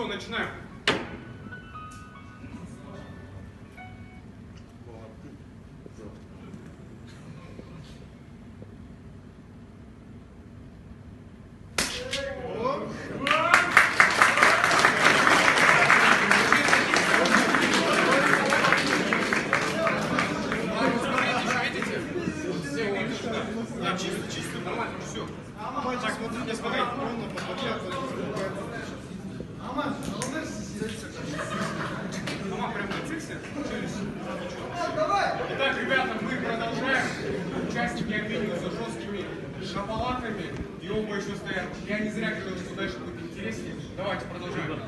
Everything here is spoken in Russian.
Все, начинаем. Чисто, нормально, все. Так, смотрите, смотрите. Ама, прям нацелься. Итак, ребята, мы продолжаем. Участники обмениваются жесткими шапалаками. И оба еще стоят. Я не зря говорил, что дальше будет интереснее. Давайте продолжаем.